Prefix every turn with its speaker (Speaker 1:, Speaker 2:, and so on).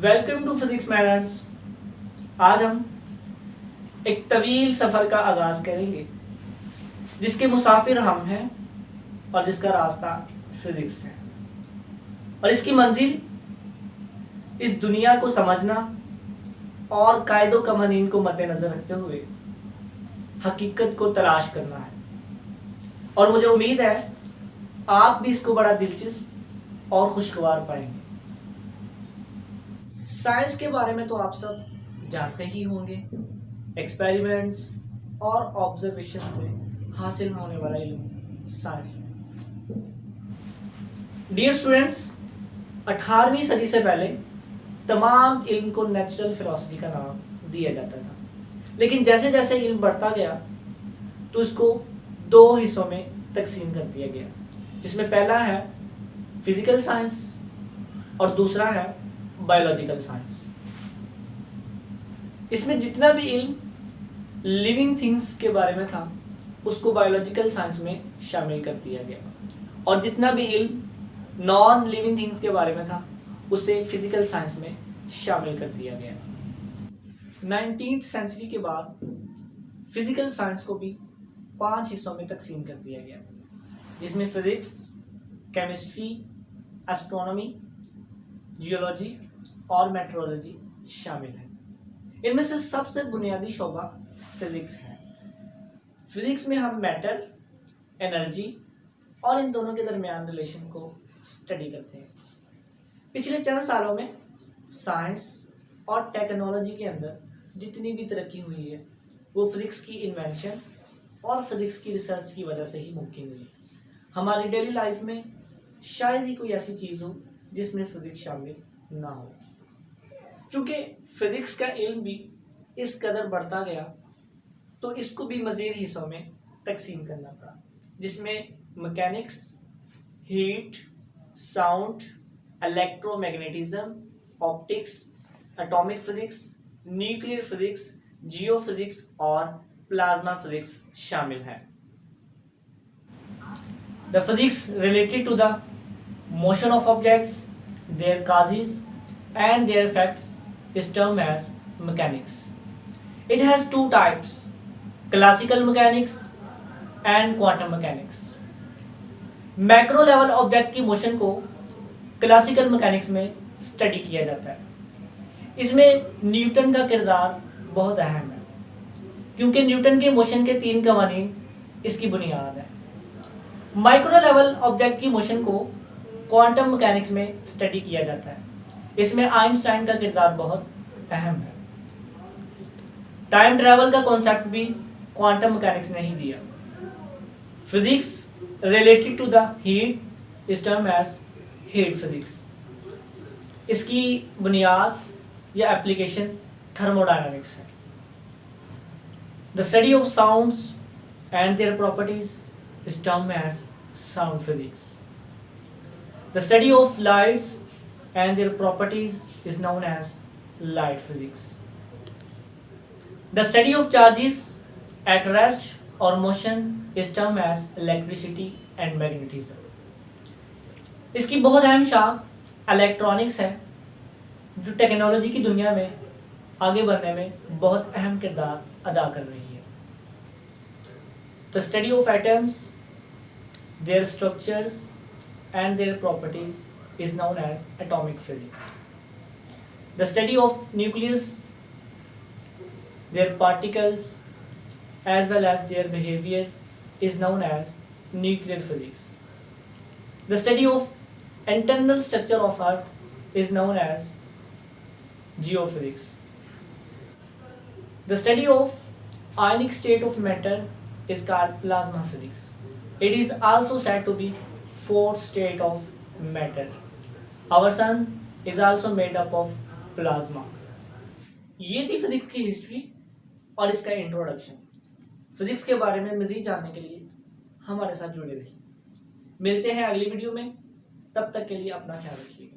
Speaker 1: Welcome to physics manners. आज हम एक तवील सफ़र का आगाज़ करेंगे जिसके मुसाफिर हम हैं और जिसका रास्ता फिजिक्स है। और इसकी मंजिल इस दुनिया को समझना और कायदो कवानीन को मद्देनज़र रखते हुए हकीकत को तलाश करना है। और मुझे उम्मीद है आप भी इसको बड़ा दिलचस्प और खुशगवार पाएंगे। साइंस के बारे में तो आप सब जानते ही होंगे। एक्सपेरिमेंट्स और ऑब्जर्वेशन से हासिल होने वाला इल्म साइंस है। डियर स्टूडेंट्स, 18वीं सदी से पहले तमाम इल्म को नेचुरल फिलॉसफी का नाम दिया जाता था, लेकिन जैसे जैसे इल्म बढ़ता गया तो इसको दो हिस्सों में तकसीम कर दिया गया, जिसमें पहला है फिजिकल साइंस और दूसरा है बायोलॉजिकल साइंस। इसमें जितना भी इल्म लिविंग थिंग्स के बारे में था उसको बायोलॉजिकल साइंस में शामिल कर दिया गया, और जितना भी इल्म नॉन लिविंग थिंग्स के बारे में था उसे फिजिकल साइंस में शामिल कर दिया गया। 19th सेंचुरी के बाद फिजिकल साइंस को भी 5 हिस्सों में तकसीम कर दिया गया, जिसमें फिजिक्स, केमिस्ट्री, एस्ट्रोनॉमी, जियोलॉजी और मेट्रोलॉजी शामिल है। इनमें से सबसे बुनियादी शोबा फिजिक्स है। फिजिक्स में हम मैटर, एनर्जी और इन दोनों के दरमियान रिलेशन को स्टडी करते हैं। पिछले चंद सालों में साइंस और टेक्नोलॉजी के अंदर जितनी भी तरक्की हुई है वो फिजिक्स की इन्वेंशन और फिजिक्स की रिसर्च की वजह से ही मुमकिन हुई है। हमारी डेली लाइफ में शायद ही कोई ऐसी चीज़ हो जिसमें फिजिक्स शामिल ना हो। चूँकि फिजिक्स का इल्म भी इस कदर बढ़ता गया तो इसको भी मज़ीद हिस्सों में तकसीम करना पड़ा, जिसमें mechanics, heat, sound, electromagnetism, optics, atomic physics, nuclear physics, geophysics और प्लाज्मा फिजिक्स शामिल है। The physics related to the motion of objects, their causes and their effects is termed as mechanics. It has two types: classical mechanics and quantum mechanics. Macro level object की motion को classical mechanics में study किया जाता है। इसमें Newton का किरदार बहुत अहम है, क्योंकि न्यूटन के मोशन के 3 कवानीन इसकी बुनियाद है। माइक्रो लेवल ऑब्जेक्ट की मोशन को क्वांटम मैकेनिक्स में स्टडी किया जाता है। इसमें आइंस्टाइन का किरदार बहुत अहम है। टाइम ट्रैवल का कॉन्सेप्ट भी क्वांटम मैकेनिक्स ने ही दिया। Physics related to the heat is term as heat physics. इसकी बुनियाद या एप्लीकेशन थर्मोडायनामिक्स है। The study of sounds and their properties is term as sound physics. The study of lights and their properties is known as light physics. The study of charges at rest or motion is termed as electricity and magnetism. इसकी बहुत अहम शाख electronics है, जो technology की दुनिया में आगे बढ़ने में बहुत अहम किरदार अदा कर रही है। The study of atoms, their structures and their properties is known as atomic physics. The study of nucleus, their particles as well as their behavior is known as nuclear physics. The study of internal structure of earth is known as geophysics. The study of ionic state of matter is called plasma physics. It is also said to be fourth state of matter. Our sun is also made up of plasma. ये थी physics की history और इसका introduction. Physics के बारे में मज़ीद जानने के लिए हमारे साथ जुड़े रहिए। मिलते हैं अगली वीडियो में, तब तक के लिए अपना ख्याल रखिए।